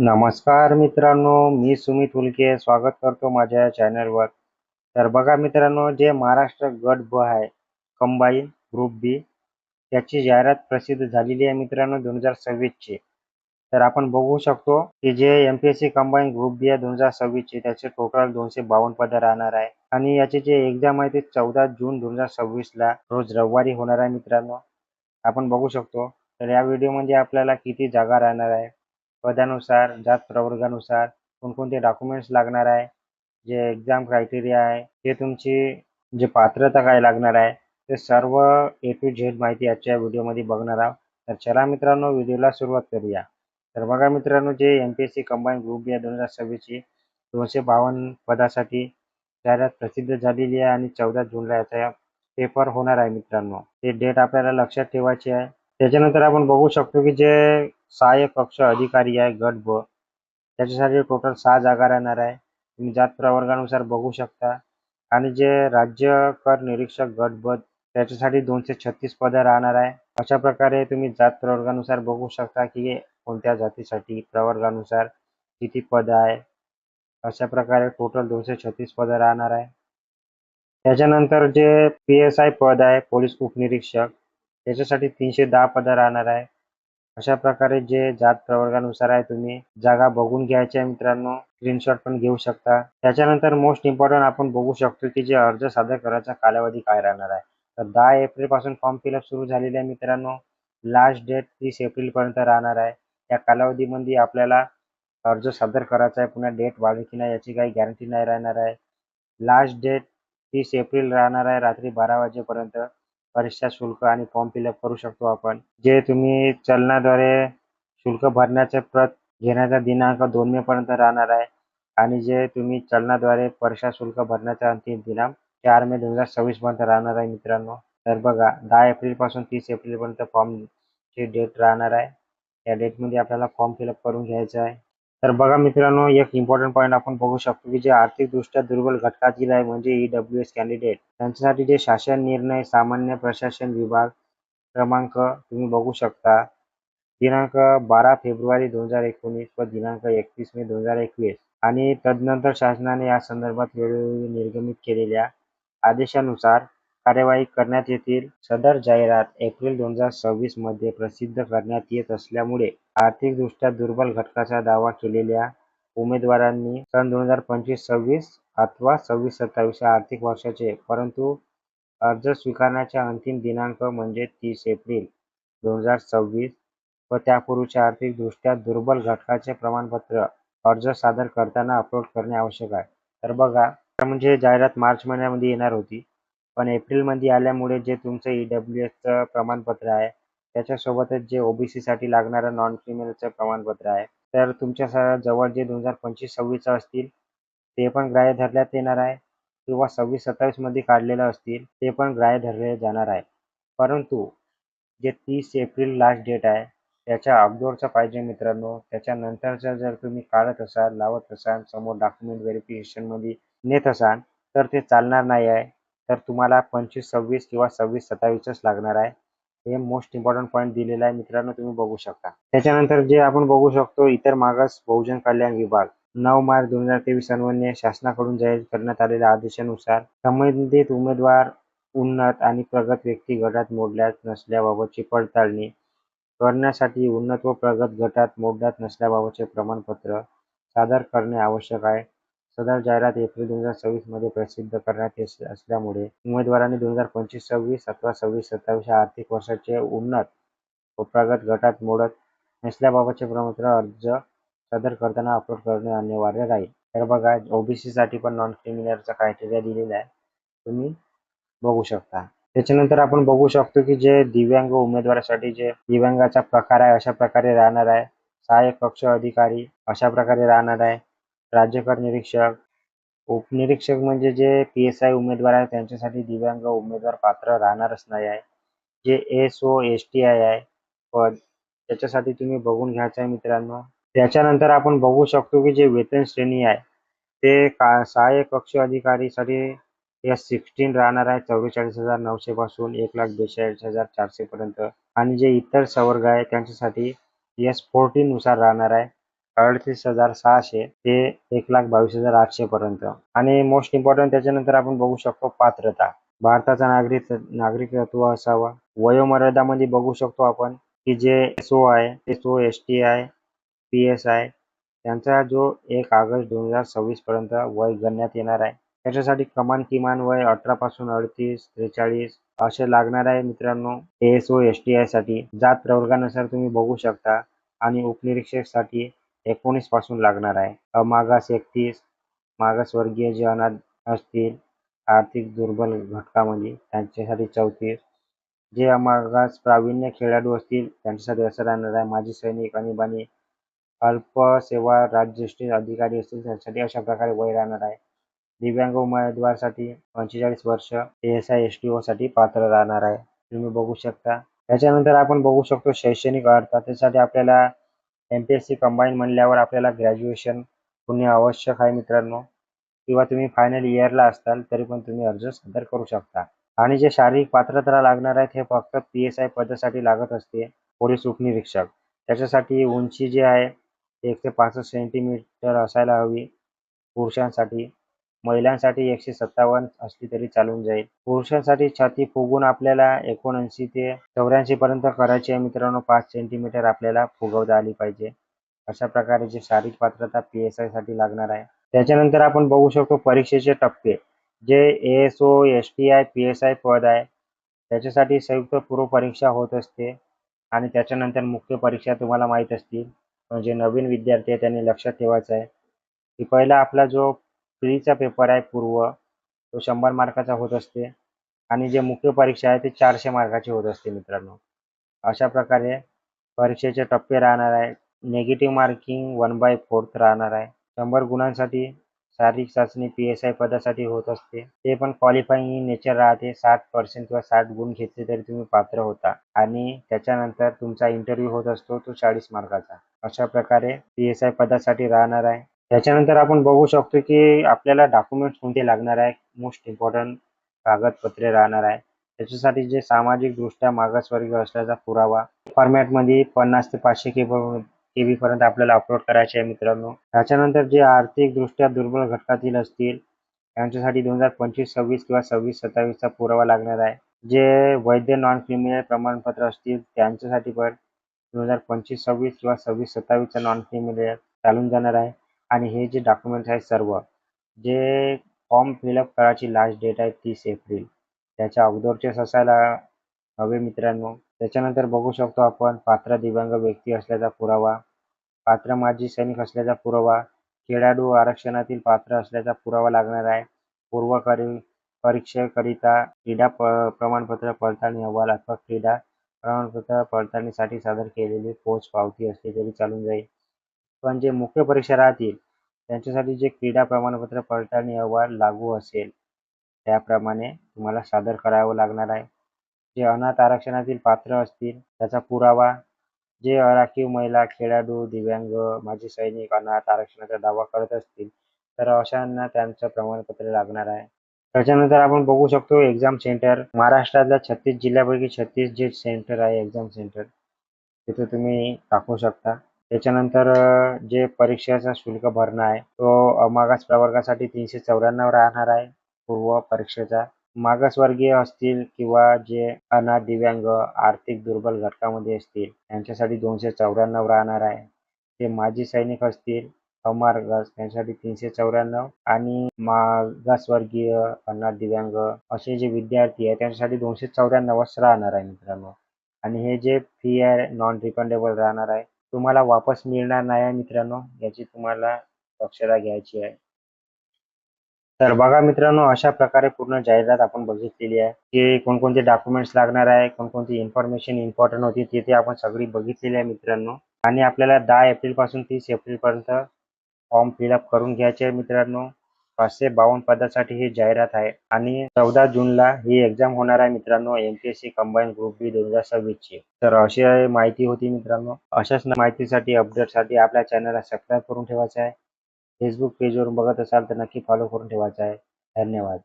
नमस्कार मित्रांनो, मी सुमित उल्के स्वागत करतो माझ्या चॅनलवर. तर बघा मित्रांनो, जे महाराष्ट्र गट ब आहे, कंबाईन ग्रुप बी, त्याची जाहिरात प्रसिद्ध झालेली आहे मित्रांनो 2026 ची. तर आपण बघू शकतो की जे एमपीएससी कंबाईन ग्रुप बी आहे 2026 ची, त्याचे टोटल 252 पदं राहणार आहे आणि याचे जे एक्झाम आहे ते 14 जून 2026 ला रोज रविवारी होणार आहे मित्रांनो. आपण बघू शकतो. तर या व्हिडिओमध्ये आपल्याला किती जागा राहणार आहे, पदानुसार, जात प्रवर्गानुसार कोणकोणते डॉक्युमेंट्स लागणार आहे, जे एक्झाम क्रायटेरिया आहे, ते तुमची जे पात्रता काय लागणार आहे, ते सर्व ए टू झेड माहिती आजच्या व्हिडिओमध्ये बघणार आहोत. तर चला मित्रांनो, व्हिडिओला सुरुवात करूया. तर बघा मित्रांनो, जे एमपीएससी कंबाईन ग्रुप बी 2026 ची 252 पदासाठी जाहिरात प्रसिद्ध झालेली आहे आणि 14 जूनला याचा पेपर होणार आहे मित्रांनो. ते डेट आपल्याला लक्षात ठेवायची आहे. त्याच्यानंतर आपण बघू शकतो की जे सहाय्यक कक्ष अधिकारी आहे गट ब, त्याच्यासाठी टोटल 6 जागा राहणार आहे. तुम्ही जात प्रवर्गानुसार बघू शकता. आणि जे राज्य कर निरीक्षक गट ब, त्याच्यासाठी 236 पदं राहणार आहे. अशा प्रकारे तुम्ही जात प्रवर्गानुसार बघू शकता की कोणत्या जातीसाठी प्रवर्गानुसार किती पदं आहे. अशा प्रकारे टोटल 236 पदं राहणार आहे. त्याच्यानंतर जे पी-एस-आय पद आहे, पोलीस उपनिरीक्षक, त्याच्यासाठी 310 पदं राहणार आहे. अशा प्रकारे जे जात प्रवर्गानुसार आहे, तुम्ही जागा बघून घ्यायच्या मित्रांनो, स्क्रीनशॉट पण घेऊ शकता. त्याच्यानंतर मोस्ट इम्पॉर्टंट आपण बघू शकतो की जे अर्ज सादर करायचा कालावधी काय राहणार आहे. तर 10 एप्रिल पासून फॉर्म फिलअप सुरू झालेले आहे मित्रांनो. लास्ट डेट 30 एप्रिल पर्यंत राहणार आहे. या कालावधीमध्ये आपल्याला अर्ज सादर करायचा आहे. पुन्हा डेट वाढेल की नाही याची काही गॅरंटी नाही राहणार आहे. लास्ट डेट 30 एप्रिल राहणार आहे रात्री 12 वाजेपर्यंत. परीक्षा शुल्क आणि फॉर्म फिलअप करू शकतो आपण. जे तुम्ही चलनाद्वारे शुल्क भरण्याचे प्रत घेण्याचा दिनांक 2 मे पर्यंत राहणार आहे आणि जे तुम्ही चलनाद्वारे परीक्षा शुल्क भरण्याचा अंतिम दिनांक 4 मे 2026 पर्यंत राहणार आहे मित्रांनो. तर बघा 10 एप्रिल पासून 30 एप्रिल पर्यंत फॉर्मची डेट राहणार आहे. या डेटमध्ये आपल्याला फॉर्म फिलअप करून घ्यायचा आहे. तर बघा मित्रांनो, एक इम्पॉर्टंट पॉईंट आपण बघू शकतो की जे आर्थिकदृष्ट्या दुर्बल घटकातील आहे म्हणजे ईडब्ल्यूएस कॅन्डिडेट, त्यांच्यासाठी जे शासन निर्णय सामान्य प्रशासन विभाग क्रमांक तुम्ही बघू शकता, दिनांक 12 फेब्रुवारी 2019 व दिनांक 31 मे 2021 आणि तदनंतर शासनाने या संदर्भात वेळोवेळी निर्गमित केलेल्या आदेशानुसार कार्यवाही करण्यात येतील. सदर जाहिरात एप्रिल 2026 मध्ये प्रसिद्ध करण्यात येत असल्यामुळे आर्थिकदृष्ट्या दुर्बल घटकाचा दावा केलेल्या उमेदवारांनी सन 2025-26 अथवा 26-27 या आर्थिक वर्षाचे, परंतु अर्ज स्वीकारण्याचा अंतिम दिनांक म्हणजे 30 एप्रिल 2026 व त्यापूर्वीचे आर्थिकदृष्ट्या दुर्बल घटकाचे प्रमाणपत्र अर्ज सादर करताना अपलोड करणे आवश्यक आहे. तर बघा, म्हणजे जाहिरात मार्च महिन्यामध्ये येणार होती, पण एप्रिलमध्ये आल्यामुळे जे तुमचं ईडब्ल्यूएसचं प्रमाणपत्र आहे, त्याच्यासोबतच जे ओबीसीसाठी लागणारं नॉन क्रिमिनलचं प्रमाणपत्र आहे, तर तुमच्या जवळ जे 2025-26 असतील ते पण ग्राह्य धरण्यात येणार आहे किंवा 26-27 मध्ये काढलेलं असतील ते पण ग्राह्य धरले जाणार आहे. परंतु जे 30 एप्रिल लास्ट डेट आहे त्याच्या अगोदरचं पाहिजे मित्रांनो. त्याच्यानंतरचं जर तुम्ही काढत असाल, लावत असाल, समोर डॉक्युमेंट व्हेरिफिकेशनमध्ये नेत असाल तर ते चालणार नाही आहे. तर तुम्हाला 25-26 किंवा 26-27च लागणार आहे. हे मोस्ट इम्पॉर्टंट पॉईंट दिलेला आहे मित्रांनो, तुम्ही बघू शकता. त्याच्यानंतर जे आपण बघू शकतो इतर मागास बहुजन कल्याण विभाग 9 मार्च 2023 अन्वये शासनाकडून जाहीर करण्यात आलेल्या आदेशानुसार संबंधित उमेदवार उन्नत आणि प्रगत व्यक्ती गटात मोडल्यात नसल्याबाबतची पडताळणी करण्यासाठी उन्नत व प्रगत गटात मोडल्यात नसल्याबाबतचे प्रमाणपत्र सादर करणे आवश्यक आहे. सदर जाहिरात एप्रिल 2026 मध्ये प्रसिद्ध करण्यात येत असल्यामुळे उमेदवारांनी 2025-26 अथवा 26-27 या आर्थिक वर्षाचे उन्नत व प्रगत गटात मोडत नसल्याबाबतचे प्रमाणपत्र अर्ज सादर करताना अपलोड करणे अनिवार्य राहील. तर बघा, ओबीसीसाठी पण नॉन क्रिमिनलचा क्रायटेरिया दिलेला आहे, तुम्ही बघू शकता. त्याच्यानंतर आपण बघू शकतो की जे दिव्यांग उमेदवारासाठी जे दिव्यांगाचा प्रकार आहे अशा प्रकारे राहणार आहे. सहाय्यक कक्ष अधिकारी अशा प्रकारे राहणार आहे. राज्यकर निरीक्षक, उपनिरीक्षक म्हणजे जे पी-एस-आय उमेदवार आहे त्यांच्यासाठी दिव्यांग उमेदवार पात्र राहणारच नाही आहे. जे एस-ओ-एस-टी-आय आहे पद, त्याच्यासाठी तुम्ही बघून घ्यायचं आहे मित्रांनो. त्याच्यानंतर आपण बघू शकतो की जे वेतन श्रेणी आहे ते सहाय्यक कक्ष अधिकारीसाठी S16 राहणार आहे 44,900 पासून 1,42,400 पर्यंत आणि जे इतर संवर्ग आहे त्यांच्यासाठी S14 नुसार राहणार आहे 38,600 ते 1,22,800 पर्यंत. आणि मोस्ट इम्पॉर्टंट त्याच्यानंतर आपण बघू शकतो पात्रता. भारताचा नागरिकत्व असावा. वयोमर्यादामध्ये बघू शकतो आपण की जे एसओ आहे, एसओ, एसटी आहे, पीएस आहे, त्यांचा जो 1 ऑगस्ट 2026 पर्यंत वय गणण्यात येणार आहे. त्याच्यासाठी किमान वय 18 पासून 38, 43 असे लागणार आहे मित्रांनो. एसओ, एसटी साठी जात प्रवर्गानुसार तुम्ही बघू शकता. आणि उपनिरीक्षकसाठी 19 पासून लागणार आहे. मागास 31, मागासवर्गीय जे अनाथ असतील, आर्थिक दुर्बल घटकामध्ये त्यांच्यासाठी 34, जे मागास प्रावीण्य खेळाडू असतील त्यांच्यासाठी असं राहणार आहे. माजी सैनिक, आणीबाणी, अल्प सेवा राज्यज्येष्ठ अधिकारी असतील त्यासाठी अशा प्रकारे वय राहणार आहे. दिव्यांग उमेदवारासाठी 45 वर्ष एएसआय एसटीओ साठी पात्र राहणार आहे. तुम्ही बघू शकता. त्याच्यानंतर आपण बघू शकतो शैक्षणिक अर्हता. त्यासाठी आपल्याला एमपीएससी कंबाईन म्हणल्यावर आपल्याला ग्रॅज्युएशन होणे आवश्यक आहे मित्रांनो. किंवा तुम्ही फायनल इयरला असताल तरी पण तुम्ही अर्ज सादर करू शकता. आणि जे शारीरिक पात्रता लागणार आहेत हे फक्त पीएसआय पदासाठी लागत असते, पोलीस उपनिरीक्षक. त्याच्यासाठी उंची जी आहे 165 सेंटीमीटर असायला हवी पुरुषांसाठी. महिलांसाठी 157 असली तरी चालून जाईल. पुरुषांसाठी छाती फुगवून आपल्याला 79 ते 84 पर्यंत करायची आहे मित्रांनो. 5 सेंटीमीटर आपल्याला फुगवता आली पाहिजे. अशा प्रकारे जे शारीरिक पात्रता पीएसआय साठी लागणार आहे. त्याच्यानंतर आपण बघू शकतो परीक्षेचे टप्पे. जे एएसओ, एसटीआय, पीएसआय पद आहे त्याच्यासाठी संयुक्त पूर्व परीक्षा होत असते. आणि त्याच्यानंतर मुख्य परीक्षा तुम्हाला माहीत असतील. म्हणजे नवीन विद्यार्थी आहे त्यांनी लक्षात ठेवायचं आहे की पहिला आपला जो प्रीचा पेपर आहे पूर्व, तो 100 मार्काचा होत असते. आणि जे मुख्य परीक्षा आहे ते 400 मार्काची होत असते मित्रांनो. अशा प्रकारे परीक्षेचे टप्पे राहणार आहे. निगेटिव्ह मार्किंग 1/4 राहणार आहे. 100 गुणांसाठी शारीरिक चाचणी पीएसआय पदासाठी होत असते. ते पण क्वालिफाईंग इन नेचर राहते. 60% किंवा 60 गुण घेतले तरी तुम्ही पात्र होता. आणि त्याच्यानंतर तुमचा इंटरव्ह्यू होत असतो तो 40 मार्काचा. अशा प्रकारे पीएसआय पदासाठी राहणार आहे. त्याच्यानंतर आपण बघू शकतो की आपल्याला डॉक्युमेंट्स कोणते लागणार आहे. मोस्ट इम्पॉर्टंट कागदपत्रे राहणार आहे. त्याच्यासाठी जे सामाजिक दृष्ट्या मागासवर्गीय असल्याचा पुरावा फॉर्मॅटमध्ये 50 ते 500 केबी पर्यंत आपल्याला अपलोड करायचे आहे मित्रांनो. त्याच्यानंतर जे आर्थिक दृष्ट्या दुर्बल घटकातील असतील त्यांच्यासाठी 2025-26 किंवा 26-27 चा पुरावा लागणार आहे. जे वैध नॉन क्रिमिनल प्रमाणपत्र असतील त्यांच्यासाठी पण 2025-26 किंवा 26-27 चा नॉन क्रिमिनल चालून जाणार आहे. आणि हे जे डॉक्युमेंट्स आहेत सर्व, जे फॉर्म फिलअप करायची लास्ट डेट आहे 30 एप्रिल, त्याच्या अगोदरचेच असायला हवे मित्रांनो. त्याच्यानंतर बघू शकतो आपण पात्र दिव्यांग व्यक्ती असल्याचा पुरावा, पात्र माजी सैनिक असल्याचा पुरावा, खेळाडू आरक्षणातील पात्र असल्याचा पुरावा लागणार आहे. पूर्व परीक्षेकरिता क्रीडा प्रमाणपत्र पडताळणी अहवाल अथवा क्रीडा प्रमाणपत्र पडताळणीसाठी सादर केलेली पोच पावती असली तरी चालून जाईल. पण जे मुख्य परीक्षा राहतील त्यांच्यासाठी जे क्रीडा प्रमाणपत्र पडताळणी अहवाल लागू असेल त्याप्रमाणे तुम्हाला सादर करावं लागणार आहे. जे अनाथ आरक्षणातील पात्र असतील त्याचा पुरावा, जे अराखीव महिला, खेळाडू, दिव्यांग, माजी सैनिक अनाथ आरक्षणाचा दावा करत असतील तर अशांना त्यांचं प्रमाणपत्र लागणार आहे. त्याच्यानंतर आपण बघू शकतो एक्झाम सेंटर. महाराष्ट्रातल्या 36 जिल्ह्यापैकी 36 जे सेंटर आहे एक्झाम सेंटर तिथे तुम्ही टाकू शकता. त्याच्यानंतर जे परीक्षेचा शुल्क भरणा आहे तो मागास प्रवर्गासाठी 394 राहणार आहे पूर्व परीक्षेचा. मागासवर्गीय असतील किंवा जे अनाथ, दिव्यांग, आर्थिक दुर्बल घटकामध्ये असतील त्यांच्यासाठी 294 राहणार आहे. जे माजी सैनिक असतील अमारगास त्यांच्यासाठी 394 आणि मागासवर्गीय, अनाथ, दिव्यांग असे जे विद्यार्थी आहे त्यांच्यासाठी 294 राहणार आहे मित्रांनो. आणि हे जे फी आहे नॉन रिफंडेबल राहणार आहे, तुम्हाला वापस मिळणार नाही आहे मित्रांनो, याची तुम्हाला दक्षता घ्यायची आहे. तर बघा मित्रांनो, अशा प्रकारे पूर्ण जाहिरात आपण बघितलेली आहे की कोणकोणते डॉक्युमेंट्स लागणार आहे, कोणकोणती इन्फॉर्मेशन इम्पॉर्टंट होती तिथे आपण सगळी बघितलेली आहे मित्रांनो. आणि आपल्याला 10 एप्रिल पासून 30 एप्रिल पर्यंत फॉर्म फिलअप करून घ्यायचे आहे मित्रांनो. 552 पदासाठी ही जाहिरात आहे. आणि 14 जूनला ही एक्झाम होणार आहे मित्रांनो, एमपीएससी कंबाईन ग्रुप बी 2026 ची. तर अशी माहिती होती मित्रांनो. अशाच माहितीसाठी अपडेटसाठी आपल्या चॅनलला सबस्क्राईब करून ठेवायचं आहे. फेसबुक पेजवरून बघत असाल तर नक्की फॉलो करून ठेवायचं आहे. धन्यवाद.